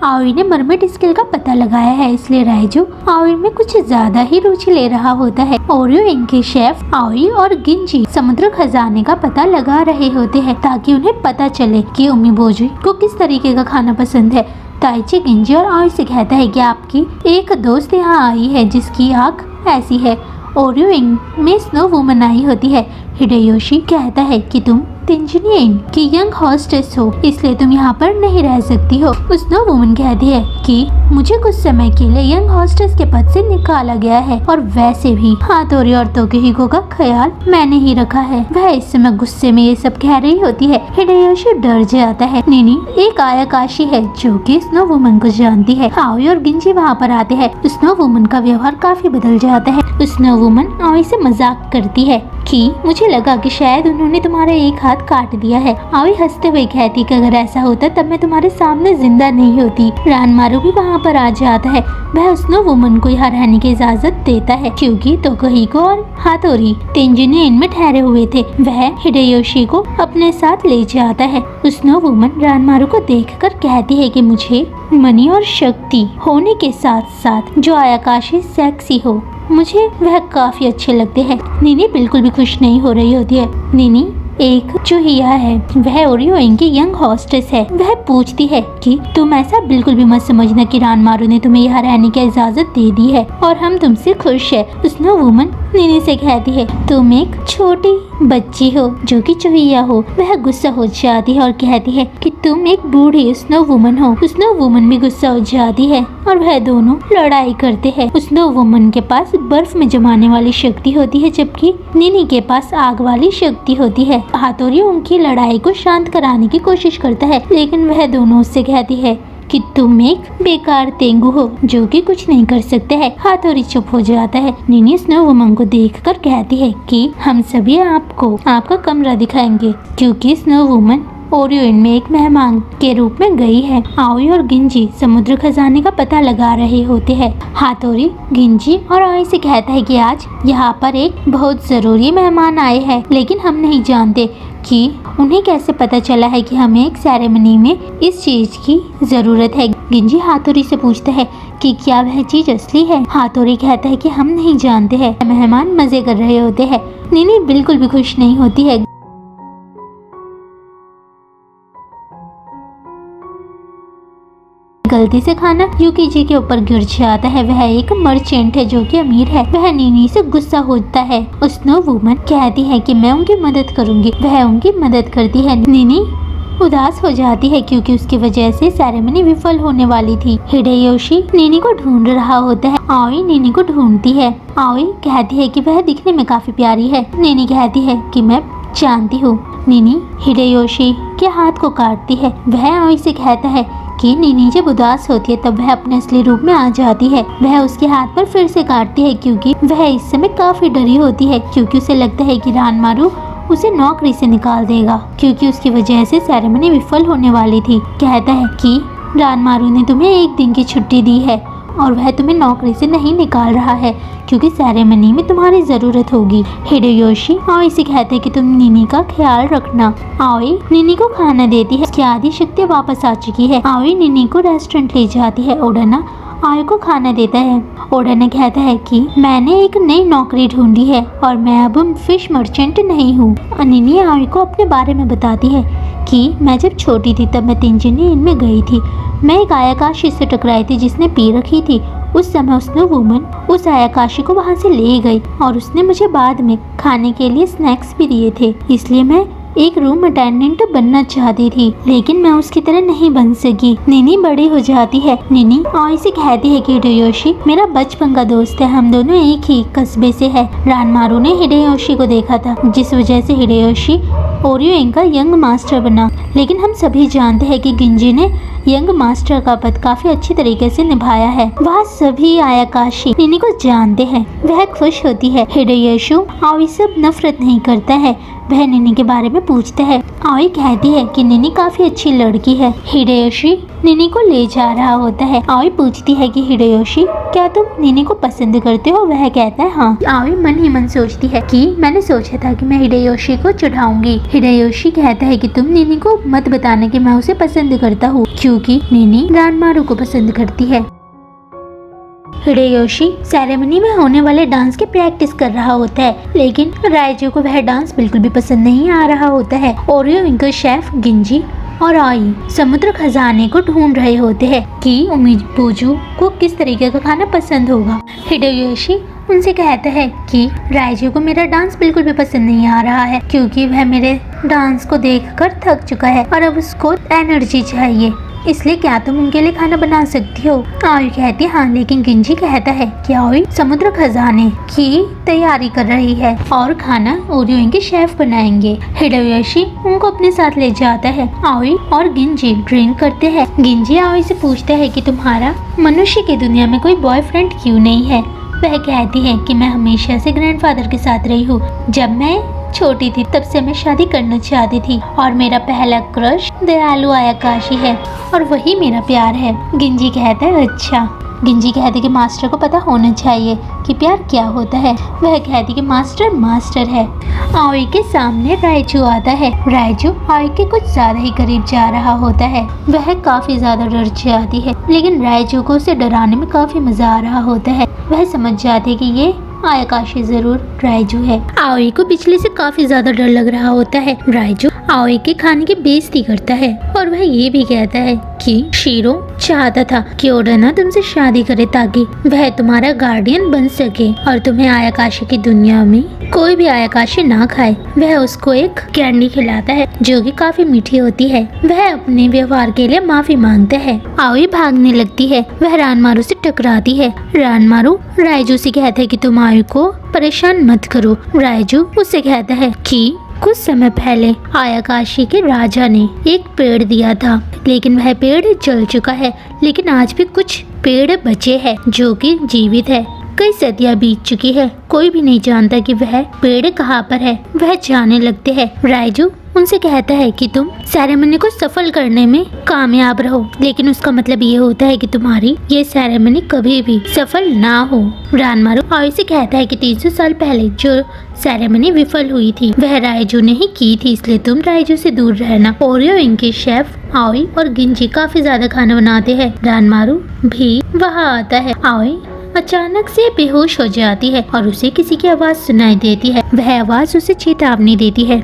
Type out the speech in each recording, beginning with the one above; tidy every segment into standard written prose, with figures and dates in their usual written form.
आवी ने mermaid skill का पता लगाया है, इसलिए राइजू आवी में कुछ ज्यादा ही रुचि ले रहा होता है। ओरियो इनके शेफ आवी और गिंजी समुद्र खजाने का पता लगा रहे होते हैं ताकि उन्हें पता चले कि उमीबोजी को किस तरीके का खाना पसंद है। ताइची गिंजी और आवी से कहता है कि आपकी एक दोस्त यहाँ आई है जिसकी आँख ऐसी है। ओरियो इंग में स्नो वुमन आई होती है। हिडेयोशी कहता है कि तुम तेंजिनी इंग की यंग हॉस्टेस हो, इसलिए तुम यहाँ पर नहीं रह सकती हो। स्नो वुमन कहती है कि मुझे कुछ समय के लिए यंग हॉस्टेस के पद से निकाला गया है और वैसे भी हातोरी और तोकेहिको का ख्याल मैंने ही रखा है। वह इस समय गुस्से में ये सब कह रही होती है। हिडेयोशी डर जाता है। निनी एक आयाकाशी है जो कि स्नो वुमन को जानती है। आवी और गिंजी वहाँ पर आते हैं। स्नो वुमन का व्यवहार काफी बदल जाता है। स्नो वुमन आवी से मजाक करती है कि मुझे लगा कि शायद उन्होंने तुम्हारा एक हाथ काट दिया है। आवी हंसते हुए कहती कि अगर ऐसा होता तब मैं तुम्हारे सामने जिंदा नहीं होती। रानमारू भी वहाँ पर आ जाता है। वह स्नो वुमन को यहाँ रहने की इजाजत देता है क्योंकि तोकेहिको और हातोरी तेंजिनी इन में ठहरे हुए थे। वह हिडेयोशी को अपने साथ ले जाता है। स्नो वुमन रानमारू को देखकर कहती है कि मुझे मनी और शक्ति होने के साथ साथ जो आयाकाशी सेक्सी हो, मुझे वह काफी अच्छे लगते हैं। निनी बिल्कुल भी खुश नहीं हो रही होती है। निनी एक चूहिया है। वह ओरियो इंग की यंग हॉस्टेस है। वह पूछती है कि तुम ऐसा बिल्कुल भी मत समझना कि रानमारू ने तुम्हें यहाँ रहने की इजाजत दे दी है और हम तुमसे खुश है। स्नो वुमन निनी से कहती है तुम एक छोटी बच्ची हो जो कि चूहिया हो। वह गुस्सा हो जाती है और कहती है कि तुम एक बूढ़ी स्नो वुमन हो। स्नो वुमन भी गुस्सा हो जाती है और वह दोनों लड़ाई करते हैं। स्नो वुमन के पास बर्फ में जमाने वाली शक्ति होती है जबकि निनी के पास आग वाली शक्ति होती है। हातोरी उनकी लड़ाई को शांत कराने की कोशिश करता है लेकिन वह दोनों उससे कहती है कि तुम एक बेकार तेंगु हो जो कि कुछ नहीं कर सकते हैं। हातोरी चुप हो जाता है। निनी स्नो वुमन को देखकर कहती है कि हम सभी आपको आपका कमरा दिखाएंगे क्योंकि स्नो वुमन ओरियो इंग में एक मेहमान के रूप में गई है। आवी और गिंजी समुद्र खजाने का पता लगा रहे होते हैं। हातोरी गिंजी और आवी से कहता है कि आज यहाँ पर एक बहुत जरूरी मेहमान आए हैं लेकिन हम नहीं जानते कि उन्हें कैसे पता चला है कि हमें एक सेरेमनी में इस चीज की जरूरत है। गिंजी हातोरी से पूछता है कि क्या वह चीज असली है। हातोरी कहता है कि हम नहीं जानते हैं। मेहमान मजे कर रहे होते हैं। निनी बिल्कुल भी खुश नहीं होती है। गलती से खाना युकीजी के ऊपर गिर जाता है। वह एक मर्चेंट है जो कि अमीर है। वह निनी से गुस्सा होता है। स्नो वुमन कहती है कि मैं उनकी मदद करूंगी। वह उनकी मदद करती है। निनी उदास हो जाती है क्योंकि उसकी वजह से सेरेमनी विफल होने वाली थी। हिडेयोशी निनी को ढूंढ रहा होता है। आवी निनी को ढूंढती है। आवी कहती है कि वह दिखने में काफी प्यारी है। निनी कहती है कि मैं जानती हूँ। निनी हिडेयोशी के हाथ को काटती है। वह आवी से कहता है कि निनी जब उदास होती है तब वह अपने असली रूप में आ जाती है। वह उसके हाथ पर फिर से काटती है क्योंकि वह इस समय काफी डरी होती है क्योंकि उसे लगता है कि रानमारू उसे नौकरी से निकाल देगा क्योंकि उसकी वजह से सेरेमनी विफल होने वाली थी। कहता है कि रानमारू ने तुम्हें एक दिन की छुट्टी दी है और वह तुम्हें नौकरी से नहीं निकाल रहा है क्योंकि सेरेमनी में तुम्हारी जरूरत होगी। हिडेयोशी आवी से कहते कि तुम निनी का ख्याल रखना। आवी निनी को खाना देती है। उसकी आधी शक्ति वापस आ चुकी है। आवी निनी को रेस्टोरेंट ले जाती है। ओडाना आवी को खाना देता है। ओडाना कहता है कि मैंने एक नई नौकरी ढूंढी है और मैं अब फिश मर्चेंट नहीं हूँ। निनी आवी को अपने बारे में बताती है कि मैं जब छोटी थी तब मैं तेंजिनी इन में गई थी। मैं एक आयाकाशी से टकराई थी जिसने पी रखी थी। उस समय स्नो वुमन उस आयाकाशी को वहाँ से ले गई और उसने मुझे बाद में खाने के लिए स्नैक्स भी दिए थे। इसलिए मैं एक रूम अटेंडेंट बनना चाहती थी लेकिन मैं उसकी तरह नहीं बन सकी। निनी बड़ी हो जाती है। निनी आवी से कहती है कि हिडेयोशी मेरा बचपन का दोस्त है। हम दोनों एक ही कस्बे से है। रानमारू ने हिडेयोशी को देखा था जिस वजह से हिडेयोशी ओरियो इंग का यंग मास्टर बना। लेकिन हम सभी जानते हैं कि गिंजी ने यंग मास्टर का पद काफी अच्छी तरीके से निभाया है। वह सभी आयाकाशी निनी को जानते हैं। वह खुश होती है। हिडेयोशी आवी से नफरत नहीं करता है। वह निनी के बारे में पूछता है। आई कहती है कि निनी काफी अच्छी लड़की है। हिडेयोशी निनी को ले जा रहा होता है। आई पूछती है कि हिडेयोशी क्या तुम निनी को पसंद करते हो? वह कहता है हाँ। आई मन ही मन सोचती है कि मैंने सोचा था कि मैं हिडेयोशी को चढ़ाऊंगी। हिडेयोशी कहता है कि तुम निनी को मत बताना कि मैं उसे पसंद करता हूँ, क्योंकि निनी रानमारू को पसंद करती है। हिडेयोशी सेरेमनी में होने वाले डांस की प्रैक्टिस कर रहा होता है, लेकिन राइजू को वह डांस बिल्कुल भी पसंद नहीं आ रहा होता है। ओरियो इनका शेफ गिंजी और आई समुद्र खजाने को ढूंढ रहे होते हैं कि उमिबुजू को किस तरीके का खाना पसंद होगा। हिडेयोशी उनसे कहता है कि राइजू को मेरा डांस बिल्कुल भी पसंद नहीं आ रहा है, क्योंकि वह मेरे डांस को देखकर थक चुका है और अब उसको एनर्जी चाहिए, इसलिए क्या तुम उनके लिए खाना बना सकती हो? आई कहती है हाँ, लेकिन गिंजी कहता है कि आई समुद्र खजाने की तैयारी कर रही है और खाना ओरियो इनके शेफ बनाएंगे। हिडेयोशी उनको अपने साथ ले जाता है। आई और गिंजी ड्रिंक करते हैं। गिंजी आई से पूछता है कि तुम्हारा मनुष्य की दुनिया में कोई बॉयफ्रेंड क्यों नहीं है? वह कहती है कि मैं हमेशा से ग्रैंडफादर के साथ रही हूँ। जब मैं छोटी थी तब से मैं शादी करना चाहती थी और मेरा पहला क्रश दयालु आयाकाशी है और वही मेरा प्यार है। गिंजी कहता है अच्छा। गिंजी कहती कि मास्टर को पता होना चाहिए कि प्यार क्या होता है। वह कहती कि मास्टर है। आई के सामने राइजू आता है। राइजू आई के कुछ ज्यादा ही करीब जा रहा होता है। वह काफी ज्यादा डर जाती है, लेकिन राइजू को उसे डराने में काफी मजा आ रहा होता है। वह समझ जाती है कि ये आयाकाशी जरूर राइजू है। आई को बिजली से काफी ज्यादा डर लग रहा होता है। राइजू आई के खाने की बेइज्जती करता है और वह ये भी कहता है कि शीरो चाहता था कि ओडाना तुमसे शादी करे ताकि वह तुम्हारा गार्डियन बन सके और तुम्हें आयाकाशी की दुनिया में कोई भी आयाकाशी ना खाए। वह उसको एक कैंडी खिलाता है जो कि काफी मीठी होती है। वह अपने व्यवहार के लिए माफी मांगता है। आई भागने लगती है। वह रानमारू से टकराती है। रानमारू राइजू से कहता है कि तुम आई को परेशान मत करो। राइजू उससे कहता है कि कुछ समय पहले आयाकाशी के राजा ने एक पेड़ दिया था, लेकिन वह पेड़ जल चुका है, लेकिन आज भी कुछ पेड़ बचे हैं जो कि जीवित है। कई सदियां बीत चुकी है, कोई भी नहीं जानता कि वह पेड़ कहाँ पर है। वह जाने लगते हैं। राइजू उनसे कहता है कि तुम सेरेमनी को सफल करने में कामयाब रहो, लेकिन उसका मतलब ये होता है कि तुम्हारी ये सेरेमनी कभी भी सफल ना हो। रानमारू आई से कहता है कि 300 साल पहले जो सेरेमनी विफल हुई थी वह राइजू ने ही की थी, इसलिए तुम राइजू से दूर रहना। ओरियो इनके शेफ आई और गिंजी काफी ज्यादा खाना बनाते हैं। रानमारू भी वहाँ आता है। आई अचानक से बेहोश हो जाती है और उसे किसी की आवाज सुनाई देती है। वह आवाज उसे चेतावनी देती है।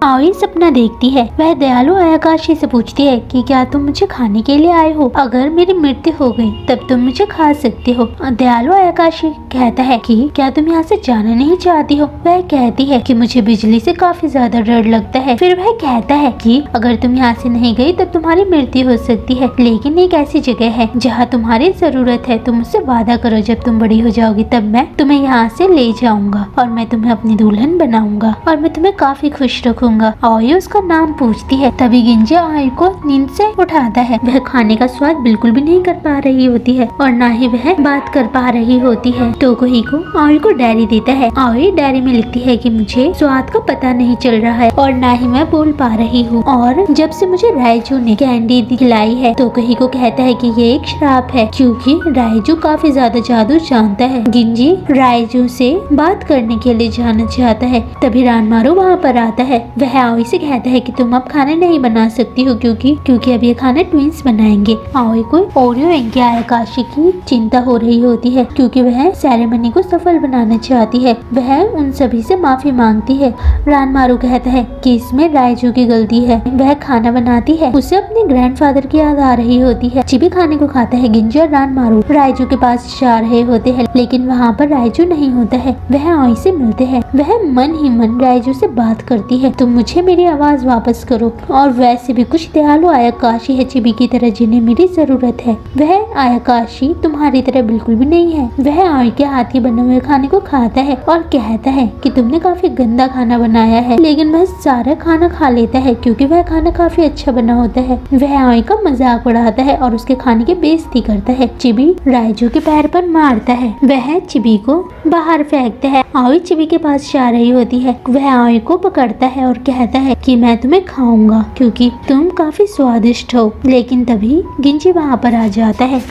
आई सपना देखती है। वह दयालु आयाकाशी से पूछती है कि क्या तुम मुझे खाने के लिए आए हो? अगर मेरी मृत्यु हो गई तब तुम मुझे खा सकते हो। दयालु आयाकाशी कहता है कि क्या तुम यहाँ से जाना नहीं चाहती हो? वह कहती है कि मुझे बिजली से काफी ज्यादा डर लगता है। फिर वह कहता है कि अगर तुम यहाँ से नहीं गई तब तुम्हारी मृत्यु हो सकती है, लेकिन एक ऐसी जगह है जहाँ तुम्हारी जरूरत है। तुम मुझसे वादा करो जब तुम बड़ी हो जाओगी तब मैं तुम्हें यहाँ से ले जाऊंगा और मैं तुम्हें अपनी दुल्हन बनाऊंगा और मैं तुम्हें काफी खुश रखूंगा। आई उसका नाम पूछती है। तभी गिंजी आई को नींद से उठाता है। वह खाने का स्वाद बिल्कुल भी नहीं कर पा रही होती है और ना ही वह बात कर पा रही होती है। टोकोहिको आई को डायरी देता है। आई डायरी में लिखती है कि मुझे स्वाद का पता नहीं चल रहा है और ना ही मैं बोल पा रही हूँ, और जब से मुझे राइजू ने कैंडी खिलाई है। टोकोहिको कहता है कि ये एक श्राप है, क्योंकि राइजू काफी ज्यादा जादू जानता है। गिंजी राइजू से बात करने के लिए जाना चाहता है। तभी रानमारू वहाँ पर आता है। वह आई से कहता है कि तुम अब खाना नहीं बना सकती हो, क्योंकि अब ये खाना ट्विंस बनाएंगे। आई को ओरियो इनके आयाकाशी की चिंता हो रही होती है, क्योंकि वह सेरेमनी को सफल बनाना चाहती है। वह उन सभी से माफी मांगती है। रानमारू कहता है कि इसमें राइजू की गलती है। वह खाना बनाती है, उसे अपने ग्रैंडफादर की याद आ रही होती है। चिबी खाने को खाता है। गिंजी और रानमारू राइजू के पास जा रहे होते हैं, लेकिन वहाँ पर राइजू नहीं होता है। वह आई से मिलते हैं। वह मन ही मन राइजू से बात करती है। तुम तुम मुझे मेरी आवाज वापस करो। और वैसे भी कुछ दयालु आयाकाशी है चिबी की तरह जिन्हें मेरी जरूरत है। वह आयाकाशी तुम्हारी तरह बिल्कुल भी नहीं है। वह आय के हाथ के बने हुए खाने को खाता है और कहता है कि तुमने काफी गंदा खाना बनाया है, लेकिन वह सारा खाना खा लेता है क्योंकि वह खाना काफी अच्छा बना होता है। वह आय का मजाक उड़ाता है और उसके खाने की बेइज्जती करता है। चिबी राइजू के पैर पर मारता है। वह चिबी को बाहर फेंकता है। आय चिबी के पास जा रही होती है। वह आय को पकड़ता है और कहता है कि मैं तुम्हें खाऊंगा क्योंकि तुम काफी स्वादिष्ट हो। लेकिन तभी गिंजी वहाँ पर आ जाता है।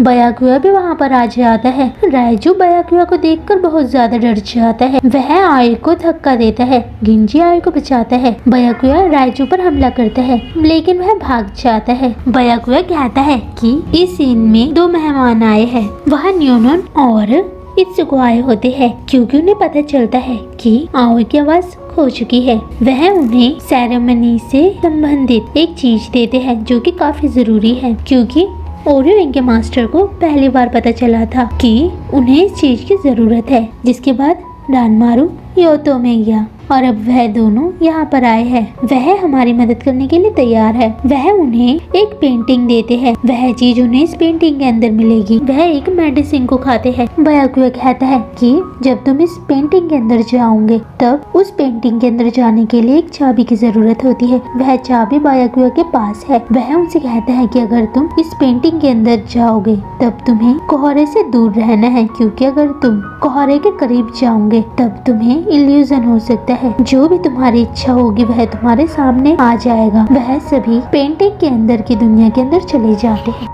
बयाकुआ भी वहाँ पर आ जाता है। राइजू बयाकुआ को देखकर बहुत ज्यादा डर जाता है। वह आय को धक्का देता है। गिंजी आय को बचाता है। बयाकुआ राइजू पर हमला करता है, लेकिन वह भाग जाता है। बयाकुआ कहता है कि इस सीन में 2 मेहमान आए हैं। वह न्यूनन और इत्सुको आए होते हैं क्योंकि उन्हें पता चलता है कि आय की आवाज खो चुकी है। वह उन्हें सेरेमनी से संबंधित एक चीज देते हैं जो कि काफी जरूरी है क्योंकि ओरियो इनके मास्टर को पहली बार पता चला था कि उन्हें इस चीज की जरूरत है। जिसके बाद रानमारू योतो में गया और अब वह दोनों यहाँ पर आए हैं। वह हमारी मदद करने के लिए तैयार है। वह उन्हें एक पेंटिंग देते हैं। वह चीज उन्हें इस पेंटिंग के अंदर मिलेगी। वह एक मेडिसिन को खाते हैं। बयाकुआ कहता है कि जब तुम इस पेंटिंग के अंदर जाओगे तब उस पेंटिंग के अंदर जाने के लिए एक चाबी की जरूरत होती है। वह चाबी बयाकुआ के पास है। वह उनसे कहता है कि अगर तुम इस पेंटिंग के अंदर जाओगे तब तुम्हें कोहरे से दूर रहना है क्योंकि अगर तुम कोहरे के करीब जाओगे तब तुम्हें इल्यूजन हो सकता है। जो भी तुम्हारी इच्छा होगी वह तुम्हारे सामने आ जाएगा। वह सभी पेंटिंग के अंदर की दुनिया के अंदर चले जाते हैं।